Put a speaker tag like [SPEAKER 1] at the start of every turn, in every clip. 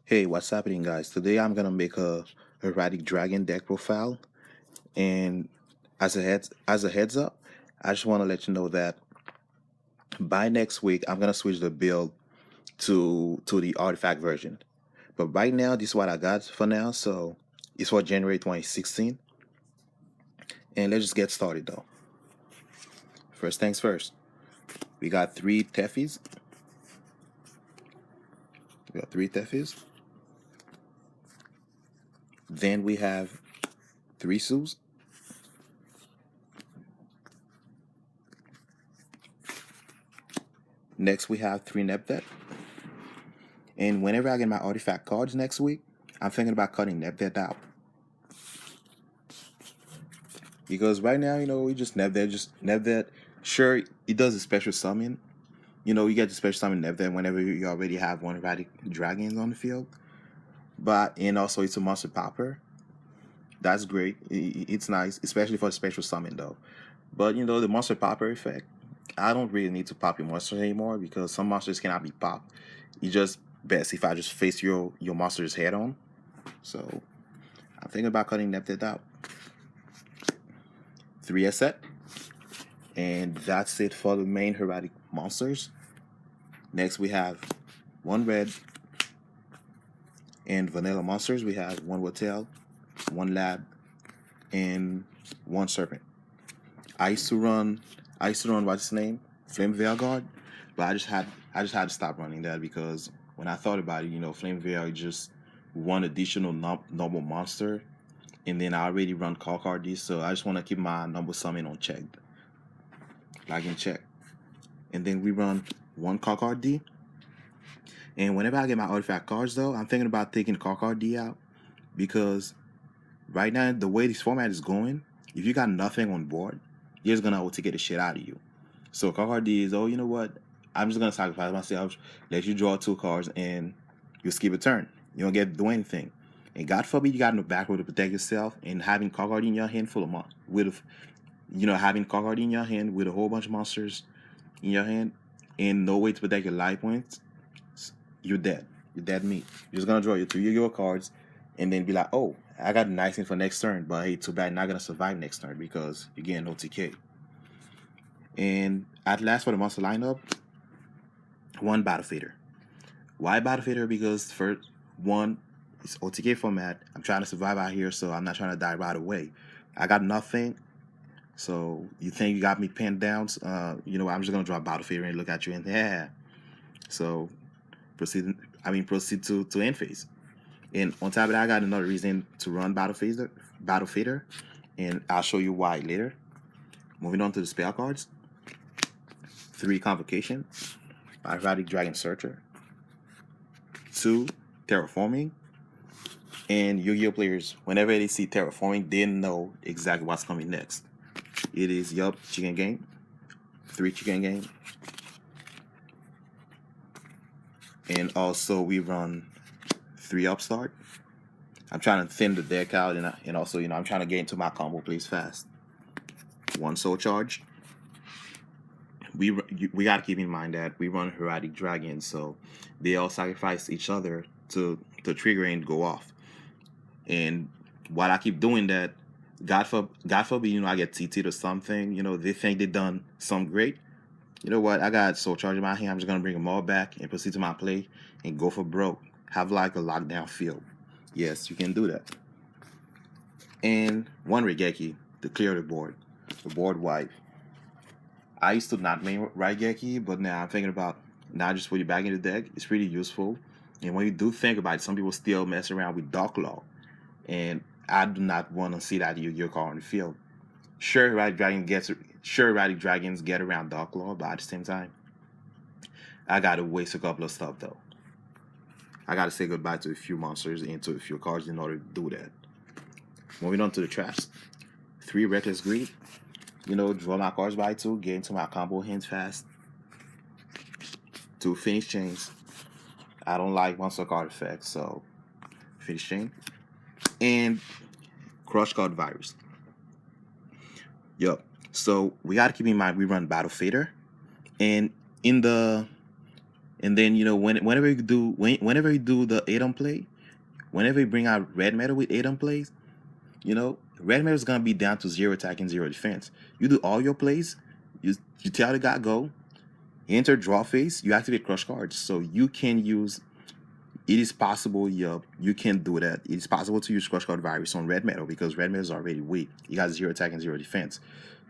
[SPEAKER 1] Hey, what's happening, guys? Today I'm gonna make a erratic dragon deck profile, and as a heads up, I just want to let you know that by next week I'm gonna switch the build to the artifact version. But right now, this is what I got for now. So it's for January 2016, and let's just get started though. First things first, we got three Teffys. We got three Teffys. Then we have three Sus. Next we have three Neptet. And whenever I get my artifact cards next week, I'm thinking about cutting Neptet out. Because right now, we just Neptet. Sure, it does a special summon. You get the special summon Neptet whenever you already have one erratic dragons on the field. And also it's a monster popper. That's great. It's nice, especially for the special summon though. But the monster popper effect, I don't really need to pop your monsters anymore because some monsters cannot be popped. It's just best if I just face your monster's head on. So I'm thinking about cutting Neptet out. 3 set. And that's it for the main Hieratic monsters. Next we have one red and vanilla monsters. We have one Watel, one lab, and one serpent. I used to run what's his name? Flame Veil Guard, but I just had to stop running that because when I thought about it, Flame Veil is just one additional normal monster, and then I already run Kalkardi, so I just want to keep my number summon on check, like in check. And then we run one Kalkardi. And whenever I get my artifact cards, though, I'm thinking about taking Kalkardi out because right now, the way this format is going, if you got nothing on board, you're just gonna to get the shit out of you. So Kalkardi is, oh, you know what? I'm just gonna sacrifice myself, let you draw two cards, and you skip a turn. You don't get to do anything. And God forbid you got in the back row to protect yourself, and having Kalkardi in your hand full of having Kalkardi in your hand with a whole bunch of monsters in your hand, and no way to protect your life points, you're dead. You're dead meat. You're just gonna draw your two Yu-Gi-Oh cards, and then be like, oh, I got a nice thing for next turn, but hey, too bad, not gonna survive next turn because you're getting OTK. And at last for the monster lineup, one Battle Fader. Why Battle Fader? Because first one, it's OTK format. I'm trying to survive out here, so I'm not trying to die right away. I got nothing. So you think you got me pinned down? I'm just gonna draw Battle Fader and look at you and yeah. So proceed to end phase. And on top of that, I got another reason to run Battle Fader, and I'll show you why later. Moving on to the spell cards. 3 Convocation, Hieratic Dragon Searcher. 2 Terraforming. And Yu-Gi-Oh players, whenever they see Terraforming, they know exactly what's coming next. It is Chicken Game. 3 Chicken Game. And also we run 3 Upstart. I'm trying to thin the deck out, and also, I'm trying to get into my combo plays fast. 1 Soul Charge. We got to keep in mind that we run Hieratic Dragons, so they all sacrifice each other to trigger and go off. And while I keep doing that, God forbid, I get TT'd or something, they think they done some great. You know what? I got Soul Charge in my hand. I'm just going to bring them all back and proceed to my play and go for broke. Have like a lockdown field. Yes, you can do that. And 1 Regeki to clear the board wipe. I used to not main Raigeki, but now I'm thinking about now just put it back in the deck. It's pretty useful. And when you do think about it, some people still mess around with Dark Law. And I do not want to see that Yu-Gi-Oh card on the field. Sure, Hieratic Dragons get around Dark Law, but at the same time, I gotta waste a couple of stuff though. I gotta say goodbye to a few monsters and to a few cards in order to do that. Moving on to the traps. 3 Reckless Greed. Draw my cards by 2, get into my combo hands fast. 2 Finish Chains. I don't like monster card effects, so Finish Chain. And Crush Card Virus. Yup. So we gotta keep in mind we run Battle Fader. And in the And then whenever you do the Atom play, whenever you bring out red metal with Atom plays, red metal is gonna be down to 0 attack and 0 defense. You do all your plays, you tell the guy go, you enter draw phase, you activate crush cards. So you can use it is possible, you can do that. It's possible to use crush card virus on red metal because red metal is already weak. You got 0 attack and 0 defense.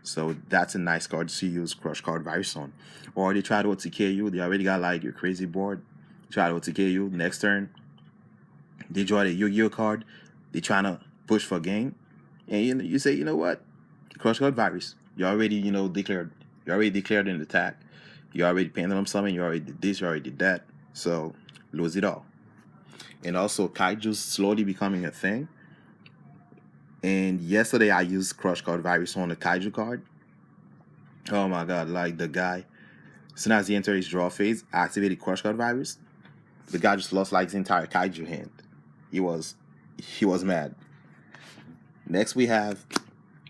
[SPEAKER 1] So that's a nice card to use crush card virus on. Or they try to OTK you, they already got like your crazy board. Try to OTK you, next turn, they draw the Yu-Gi-Oh card, they trying to push for game. And you say, you know what? Crush card virus. You already, declared an attack. You already pendulum summon, you already did this, you already did that. So lose it all. And also Kaiju's slowly becoming a thing. And yesterday I used crush card virus on the Kaiju card. Oh my god, like the guy, as soon as he entered his draw phase, activated crush card virus. The guy just lost like his entire Kaiju hand. He was mad. Next we have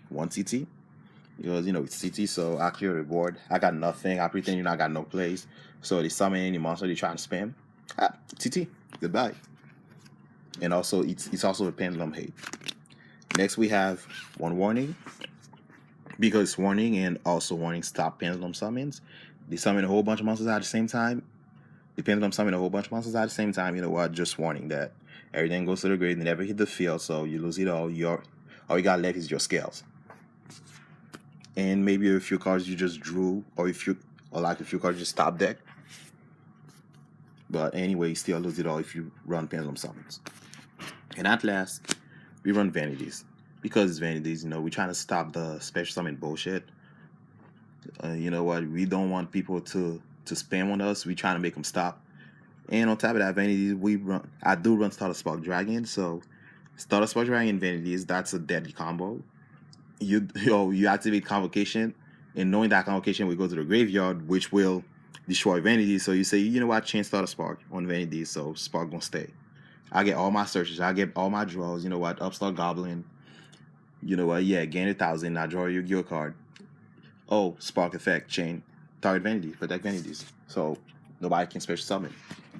[SPEAKER 1] one CT. Because it's CT, so I clear the board. I got nothing. I pretend I got no plays. So they summon any monster they try to spam. CT. Goodbye. And also it's also a pendulum hate. Next we have one warning. Because it's warning and also warning stop pendulum summons. They summon a whole bunch of monsters at the same time. The pendulum summon a whole bunch of monsters at the same time. You know what? Just warning that everything goes to the grave. They never hit the field, so you lose it all. All you got left is your scales. And maybe a few cards you just drew, or a few cards you just top deck. But anyway, you still lose it all if you run pendulum summons. And at last, we run vanities. Because it's vanities, we're trying to stop the special summon bullshit. You know what? We don't want people to spam on us. We're trying to make them stop. And on top of that, vanities, I do run Starter Spark Dragon. So Starter Spark Dragon vanities, that's a deadly combo. You activate Convocation, and knowing that Convocation will go to the graveyard, which will destroy Vanity. So you say, you know what, change Starter Spark on Vanity, so Spark gonna stay. I get all my searches, I get all my draws. You know what, Upstart Goblin. You know what, yeah, gain 1,000. I draw a Yu-Gi-Oh card. Oh, Spark effect, chain, target Vanity, protect Vanities. So nobody can special summon.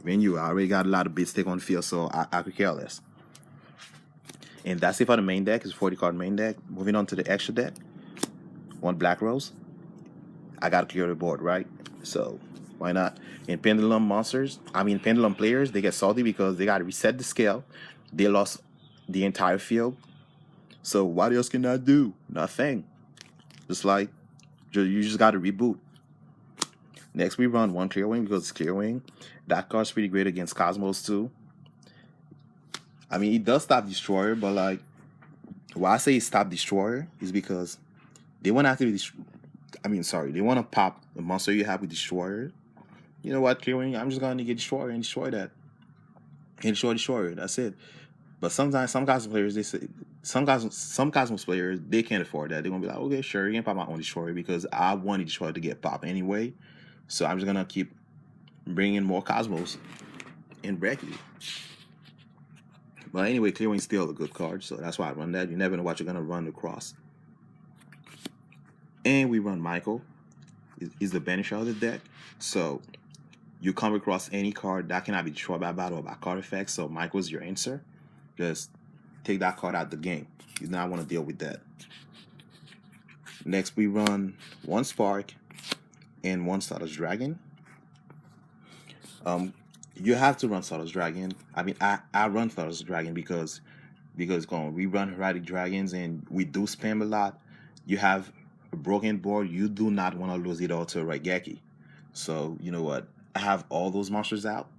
[SPEAKER 1] I already got a lot of bits stick on the field, so I could care less. And that's it for the main deck. It's a 40 card main deck. Moving on to the extra deck. One Black Rose. I gotta clear the board, right? So why not? And pendulum players, they get salty because they gotta reset the scale. They lost the entire field. So what else can I do? Nothing. You just gotta reboot. Next we run one Clear Wing because it's Clear Wing. That card's pretty great against Cosmos too. It does stop Destroyer, but why I say stop Destroyer is because they want to activate they want to pop the monster you have with Destroyer. You know what, Clearing? I'm just gonna get Destroyer and destroy that. And Destroyer. That's it. But sometimes some Cosmos players they can't afford that. They're gonna be like, okay, sure, you can pop my own Destroyer because I want Destroyer to get popped anyway. So I'm just gonna keep bringing more Cosmos and break you. But anyway, Clearing is still a good card, so that's why I run that. You never know what you're gonna run across. And we run Michael. He's the banisher of the deck. So you come across any card that cannot be destroyed by battle or by card effects. So Michael's your answer. Just take that card out of the game. You do not want to deal with that. Next we run one Spark and one Stardust Dragon. You have to run Stardust Dragon. I run Stardust Dragon because we run Hieratic Dragons and we do spam a lot. You have a broken board, you do not want to lose it all to a Raigeki. So you know what? I have all those monsters out.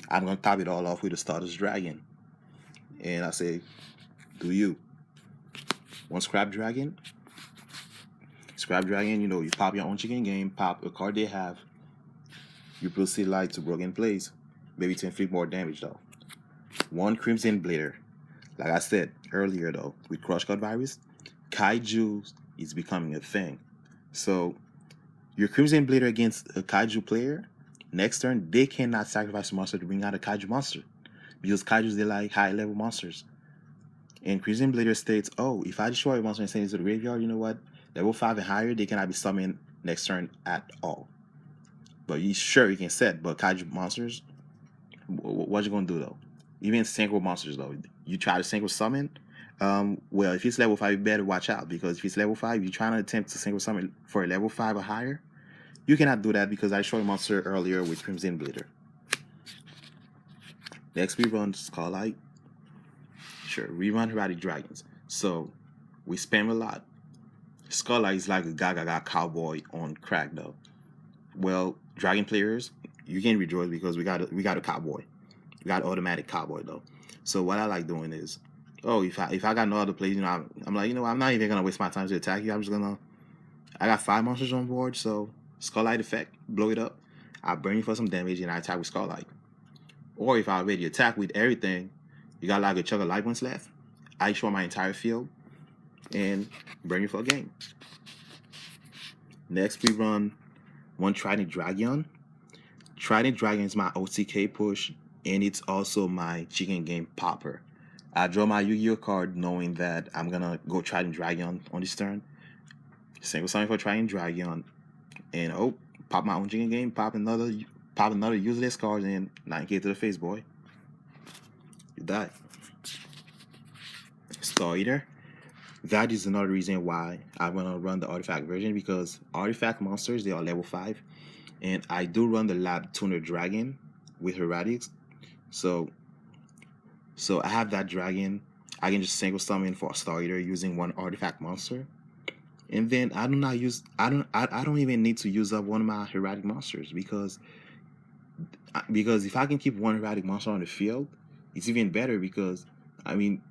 [SPEAKER 1] I'm gonna top it all off with a Stardust Dragon. And I say, do you? One Scrap Dragon. You pop your own chicken game, pop a card they have. You proceed to broken plays. Maybe to inflict more damage though. One Crimson Blader. Like I said earlier though, with Crush Card Virus, Kaiju is becoming a thing. So your Crimson Blader against a Kaiju player, next turn they cannot sacrifice a monster to bring out a Kaiju monster. Because Kaijus, they like high level monsters. And Crimson Blader states, oh, if I destroy a monster and send it to the graveyard, you know what? Level 5 and higher, they cannot be summoned next turn at all. But you sure you can set, but kaiju monsters, what you gonna do though? Even synchro monsters though, you try to synchro summon. Well, if it's level 5, you better watch out, because if it's level 5, you're trying to attempt to synchro summon for a level 5 or higher. You cannot do that because I showed a monster earlier with Crimson Bleeder. Next we run Scarlight. Sure, we run Hieratic Dragons. So we spam a lot. Scarlight is like a gaga cowboy on crack though. Well, Dragon players, you can rejoice because we got a cowboy. We got automatic cowboy though. So what I like doing is, oh, if I got no other plays, you know, I'm like, you know, I'm not even gonna waste my time to attack you. I got 5 monsters on board, so Scarlight effect, blow it up. I burn you for some damage and I attack with Scarlight. Or if I already attack with everything, you got like a chunk of life points left, I show my entire field and burn you for a game. Next we run one Trident Dragon. Trident Dragon is my OTK push, and it's also my chicken game popper. I draw my Yu-Gi-Oh card knowing that I'm gonna go Trident Dragon on this turn. Single summon for Trident Dragon, and oh, pop my own chicken game, pop another useless card, and 9k to the face, boy. You die. Star Eater. That is another reason why I want to run the artifact version, because artifact monsters, they are level 5. And I do run the Lab Tuner Dragon with Hieratic. So I have that dragon. I can just single summon for a Star Eater using one artifact monster. And then I don't even need to use up one of my Hieratic monsters, because if I can keep one Hieratic monster on the field, it's even better, because I mean,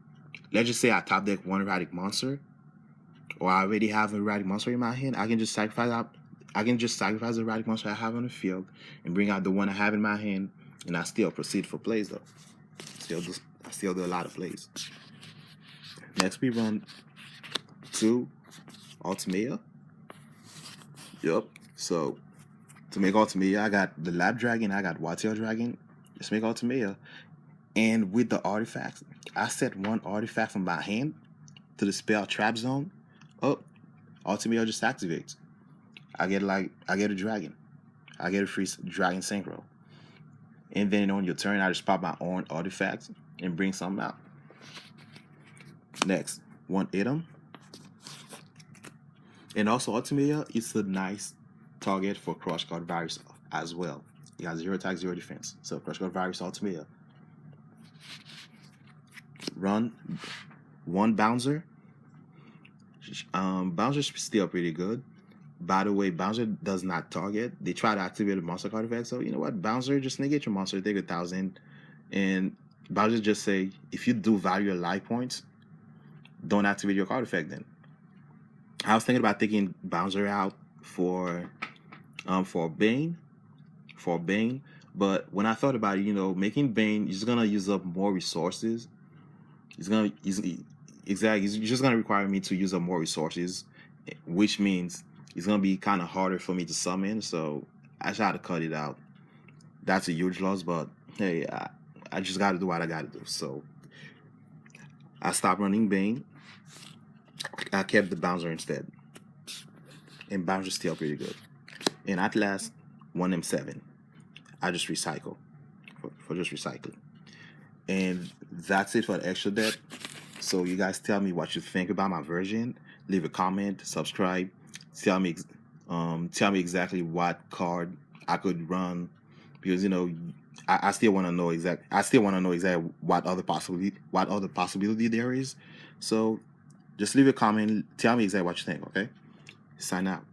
[SPEAKER 1] let's just say I top deck one Hieratic monster, or I already have a Hieratic monster in my hand. I can just sacrifice the Hieratic monster I have on the field and bring out the one I have in my hand, and I still proceed for plays though. I still do a lot of plays. Next we run 2 Ultimate. Yep. So to make Ultimate, I got the Lab Dragon, I got Wattail Dragon. Let's make Ultimate. And with the artifacts, I set one artifact from my hand to the spell Trap Zone. Oh, Ultimate just activates. I get a dragon. I get a free dragon synchro. And then on your turn, I just pop my own artifacts and bring something out. Next, one item. And also Ultimate is a nice target for Crush Guard Virus as well. You got 0 attack, 0 defense. So Crush Guard Virus Ultimate. Run one Bouncer. Bouncer's still pretty good. By the way, Bouncer does not target. They try to activate a monster card effect. So you know what? Bouncer, just negate your monster, take 1,000. And Bouncer just say, if you do value your life points, don't activate your card effect then. I was thinking about taking Bouncer out for Bane. But when I thought about it, you know, making Bane, he's gonna use up more resources. He's just gonna require me to use up more resources, which means it's gonna be kind of harder for me to summon. So I try to cut it out. That's a huge loss, but hey, I just gotta do what I gotta do. So I stopped running Bane. I kept the Bouncer instead, and Bouncer's still pretty good. And at last, 1M7. I just recycle for just recycling. And that's it for the extra deck. So you guys tell me what you think about my version. Leave a comment, subscribe. Tell me exactly what card I could run, because you know I still want to know exactly what other possibility there is. So just leave a comment. Tell me exactly what you think. Okay, sign out.